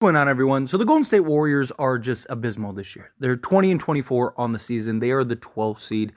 Going on, everyone? So the Golden State Warriors are just abysmal this year. They're 20-24 on the season. They are the 12th seed.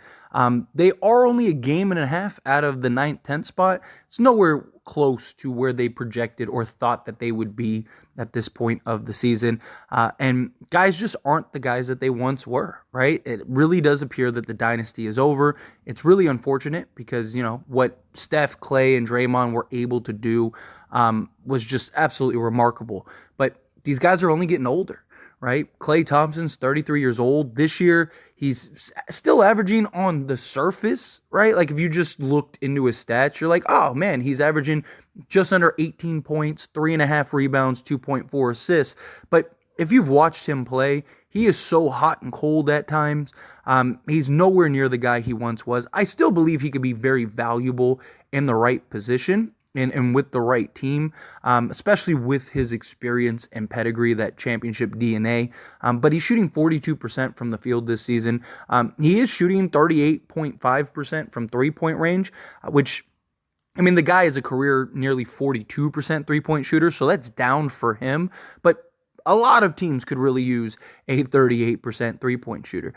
They are only a game and a half out of the 9th, 10th spot. It's nowhere close to where they projected or thought that they would be at this point of the season. And guys just aren't the guys that they once were, right? It really does appear that the dynasty is over. It's really unfortunate because, what Steph, Klay, and Draymond were able to do was just absolutely remarkable. But these guys are only getting older, right? Klay Thompson's 33 years old. This year, he's still averaging on the surface, right? Like if you just looked into his stats, you're like, oh man, he's averaging just under 18 points, 3.5 rebounds, 2.4 assists. But if you've watched him play, he is so hot and cold at times. He's nowhere near the guy he once was. I still believe he could be very valuable in the right position. And with the right team, especially with his experience and pedigree, that championship DNA. But he's shooting 42% from the field this season. He is shooting 38.5% from three-point range, which, the guy is a career nearly 42% three-point shooter, so that's down for him. But a lot of teams could really use a 38% three-point shooter.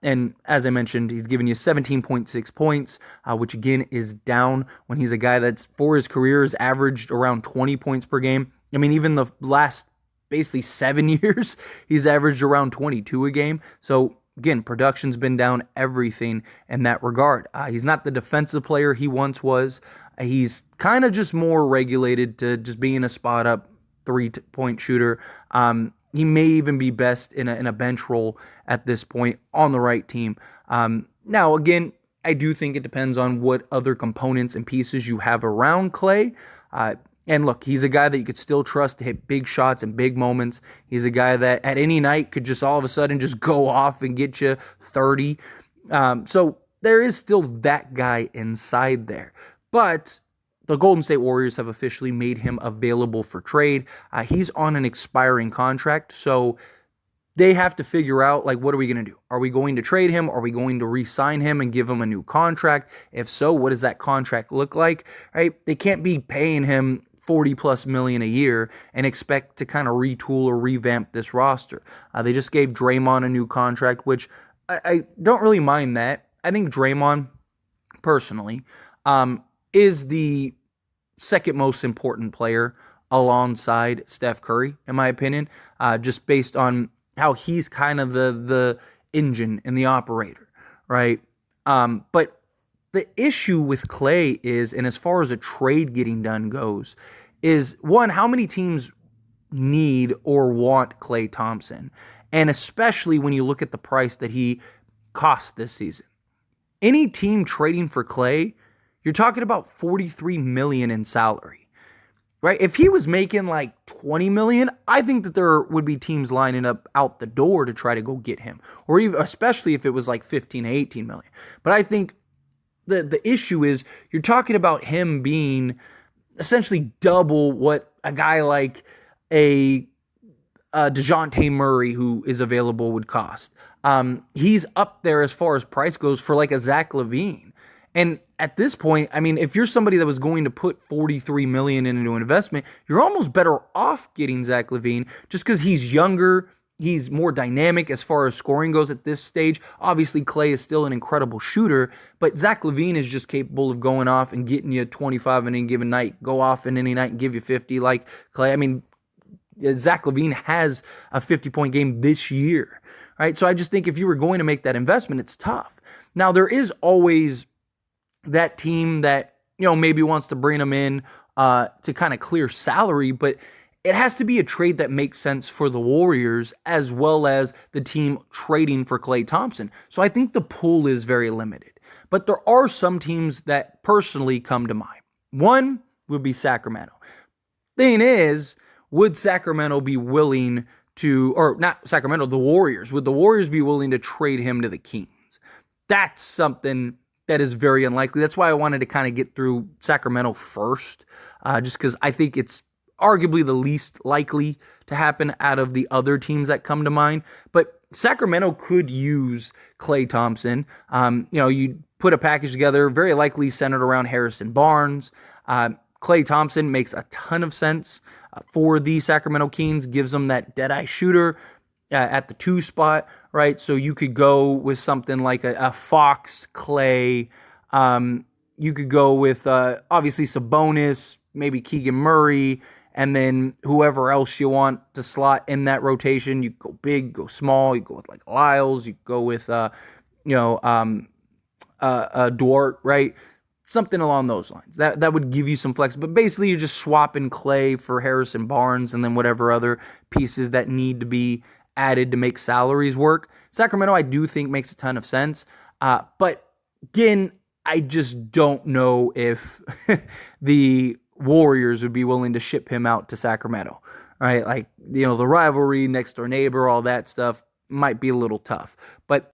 And as I mentioned, he's given you 17.6 points, which again is down when he's a guy that's, for his career, has averaged around 20 points per game. Even the last basically 7 years, he's averaged around 22 a game. So again, production's been down, everything in that regard. He's not the defensive player he once was. He's kind of just more regulated to just being a spot-up three-point shooter. He may even be best in a bench role at this point on the right team. Now, again, I do think it depends on what other components and pieces you have around Klay. And look, he's a guy that you could still trust to hit big shots and big moments. He's a guy that at any night could just all of a sudden just go off and get you 30. So there is still that guy inside there. But the Golden State Warriors have officially made him available for trade. He's on an expiring contract, so they have to figure out, what are we going to do? Are we going to trade him? Are we going to re-sign him and give him a new contract? If so, what does that contract look like? Right? They can't be paying him $40+ million a year and expect to kind of retool or revamp this roster. They just gave Draymond a new contract, which I don't really mind that. I think Draymond, personally, is the second most important player alongside Steph Curry, in my opinion, just based on how he's kind of the engine and the operator, right? But the issue with Klay is, and as far as a trade getting done goes, is one, how many teams need or want Klay Thompson? And especially when you look at the price that he cost this season. Any team trading for Klay, you're talking about $43 million in salary, right? If he was making like $20 million, I think that there would be teams lining up out the door to try to go get him, or even, especially if it was like 15 to 18 million. But I think the issue is you're talking about him being essentially double what a guy like a DeJounte Murray, who is available, would cost. He's up there as far as price goes for like a Zach LaVine. And at this point, if you're somebody that was going to put $43 million into an investment, you're almost better off getting Zach LaVine just because he's younger, he's more dynamic as far as scoring goes at this stage. Obviously, Klay is still an incredible shooter, but Zach LaVine is just capable of going off and getting you 25 in any given night, go off in any night and give you 50 like Klay. Zach LaVine has a 50-point game this year, right? So I just think if you were going to make that investment, it's tough. Now, there is always that team that, maybe wants to bring him in to kind of clear salary, but it has to be a trade that makes sense for the Warriors as well as the team trading for Klay Thompson. So I think the pool is very limited. But there are some teams that personally come to mind. One would be Sacramento. Thing is, would Sacramento be willing to, or not Sacramento, the Warriors, would the Warriors be willing to trade him to the Kings? That's something that is very unlikely. That's why I wanted to kind of get through Sacramento first, just because I think it's arguably the least likely to happen out of the other teams that come to mind. But Sacramento could use Klay Thompson. You put a package together, very likely centered around Harrison Barnes. Klay Thompson makes a ton of sense for the Sacramento Kings, gives them that dead-eye shooter at the 2 spot, right? So you could go with something like a Fox, Klay. You could go with obviously Sabonis, maybe Keegan Murray, and then whoever else you want to slot in that rotation. You go big, go small. You go with like Lyles. You go with Dort, right? Something along those lines. That would give you some flex. But basically, you're just swapping Klay for Harrison Barnes and then whatever other pieces that need to be added to make salaries work. Sacramento, I do think, makes a ton of sense. But again, I just don't know if the Warriors would be willing to ship him out to Sacramento, right? Like, the rivalry, next door neighbor, all that stuff might be a little tough. But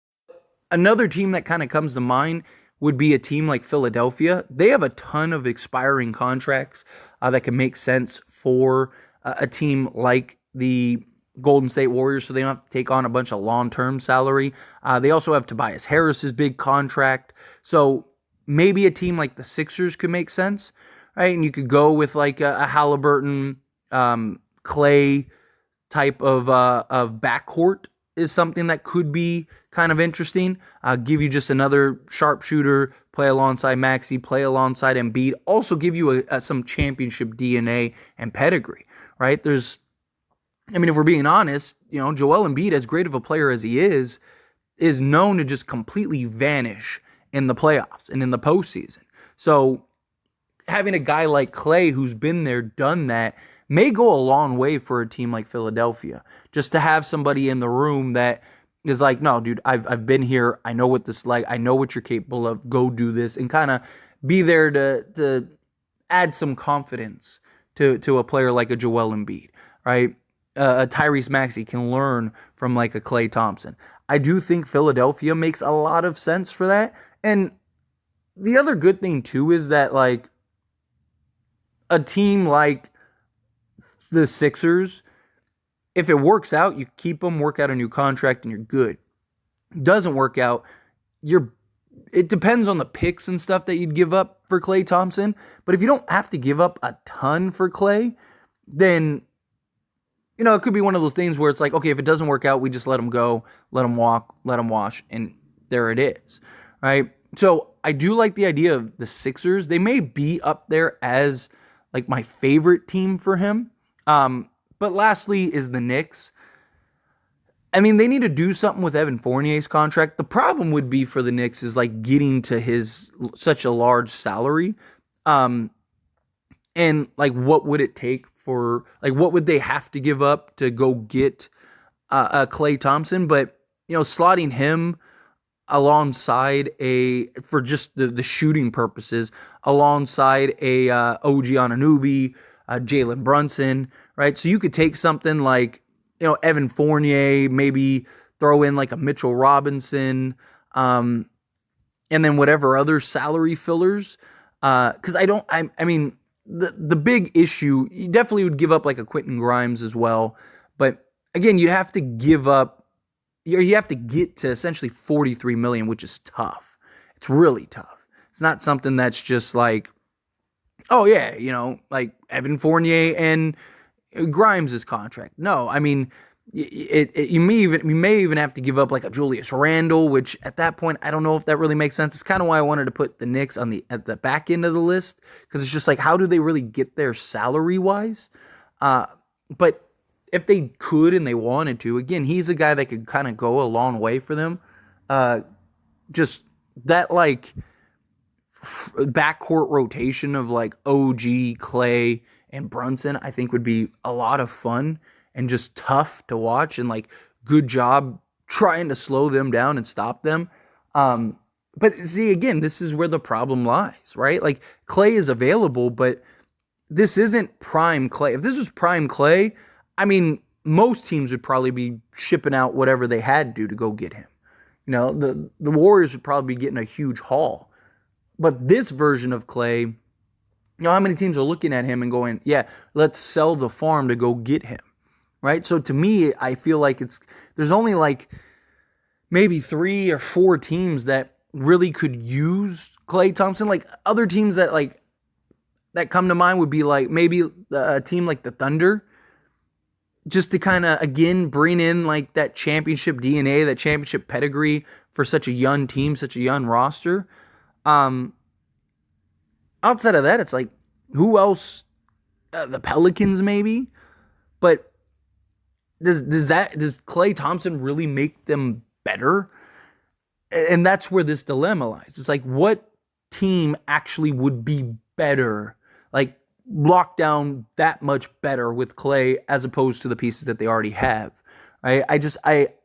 another team that kind of comes to mind would be a team like Philadelphia. They have a ton of expiring contracts that can make sense for a team like the Golden State Warriors, so they don't have to take on a bunch of long-term salary. They also have Tobias Harris's big contract. So maybe a team like the Sixers could make sense, right? And you could go with like a Halliburton, Klay type of backcourt is something that could be kind of interesting. Give you just another sharpshooter, play alongside Maxey, play alongside Embiid. Also give you some championship DNA and pedigree, right? If we're being honest, Joel Embiid, as great of a player as he is known to just completely vanish in the playoffs and in the postseason. So having a guy like Klay who's been there, done that, may go a long way for a team like Philadelphia. Just to have somebody in the room that is like, no, dude, I've been here. I know what this is like. I know what you're capable of. Go do this, and kind of be there to add some confidence to a player like a Joel Embiid, right? A Tyrese Maxey can learn from like a Klay Thompson. I do think Philadelphia makes a lot of sense for that. And the other good thing too is that like a team like the Sixers, if it works out, you keep them, work out a new contract, and you're good. Doesn't work out, it depends on the picks and stuff that you'd give up for Klay Thompson. But if you don't have to give up a ton for Klay, then it could be one of those things where it's like, okay, if it doesn't work out, we just let him go, let him walk, let him wash, and there it is, right? So I do like the idea of the Sixers. They may be up there as like my favorite team for him. But lastly is the Knicks. They need to do something with Evan Fournier's contract. The problem would be for the Knicks is like getting to his such a large salary. And like, what would it take for, like, what would they have to give up to go get Klay Thompson? But, slotting him alongside for just the shooting purposes, alongside a OG Anunoby, Jalen Brunson, right? So you could take something like, Evan Fournier, maybe throw in like a Mitchell Robinson, and then whatever other salary fillers. Because the big issue, you definitely would give up like a Quentin Grimes as well. But again, you'd have to give up, you have to get to essentially $43 million, which is tough. It's really tough. It's not something that's just like, oh yeah, like Evan Fournier and Grimes' contract. No, you may even have to give up like a Julius Randle, which at that point, I don't know if that really makes sense. It's kind of why I wanted to put the Knicks at the back end of the list, because it's just like, how do they really get there salary wise? But if they could and they wanted to, again, he's a guy that could kind of go a long way for them. Just that like backcourt rotation of like OG, Klay, and Brunson, I think would be a lot of fun and just tough to watch, and like good job trying to slow them down and stop them. But see, again, this is where the problem lies, right? Like Klay is available, but this isn't prime Klay. If this was prime Klay, most teams would probably be shipping out whatever they had to go get him. The Warriors would probably be getting a huge haul. But this version of Klay, how many teams are looking at him and going, yeah, let's sell the farm to go get him, right? So to me, I feel like there's only like maybe 3 or 4 teams that really could use Klay Thompson. Like other teams that that come to mind would be like maybe a team like the Thunder, just to kind of, again, bring in like that championship DNA, that championship pedigree for such a young team, such a young roster. Outside of that, it's like, who else? The Pelicans maybe, but does Klay Thompson really make them better? And that's where this dilemma lies. It's like, what team actually would be better, like lock down that much better with Klay as opposed to the pieces that they already have? Right? I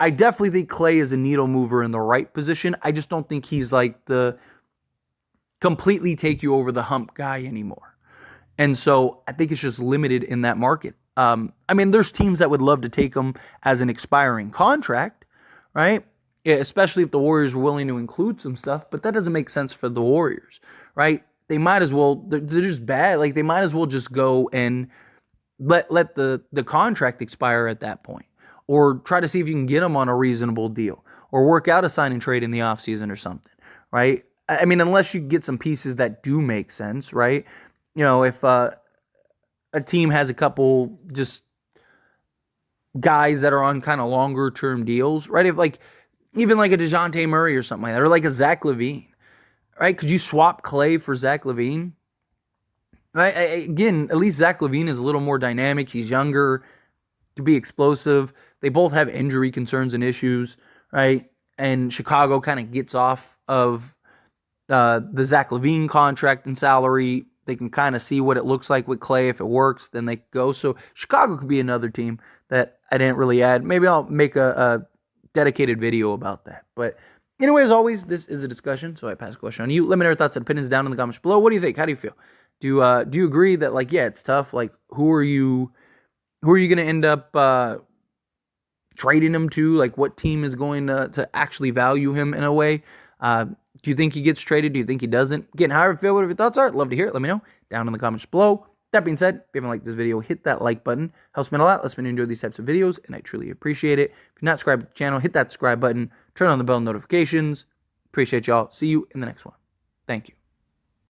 definitely think Klay is a needle mover in the right position. I just don't think he's like the completely take you over the hump guy anymore. And so I think it's just limited in that market. I mean, there's teams that would love to take him as an expiring contract, right? Yeah, especially if the Warriors were willing to include some stuff, but that doesn't make sense for the Warriors, right? They might as well, they're just bad. Like, they might as well just go and let the contract expire at that point, or try to see if you can get them on a reasonable deal, or work out a sign and trade in the offseason or something, right? I mean, unless you get some pieces that do make sense, right? You know, if a team has a couple just guys that are on kind of longer term deals, right? If like, even like a DeJounte Murray or something like that, or like a Zach LaVine, right? Could you swap Klay for Zach LaVine? Right? Again, at least Zach LaVine is a little more dynamic. He's younger, to be explosive. They both have injury concerns and issues, right? And Chicago kind of gets off of the Zach LaVine contract and salary. They can kind of see what it looks like with Klay. If it works, then they go. So Chicago could be another team that I didn't really add. Maybe I'll make a dedicated video about that. But anyway, as always, this is a discussion, so I pass the question on to you. Let me know your thoughts and opinions down in the comments below. What do you think? How do you feel? Do you agree that, like, yeah, it's tough? Like, who are you going to end up trading him to? Like, what team is going to actually value him in a way? Do you think he gets traded? Do you think he doesn't? Again, however you feel, whatever your thoughts are, I'd love to hear it. Let me know down in the comments below. That being said, if you haven't liked this video, hit that like button. Helps me a lot. Lets me enjoy these types of videos, and I truly appreciate it. If you're not subscribed to the channel, hit that subscribe button. Turn on the bell notifications. Appreciate y'all. See you in the next one. Thank you.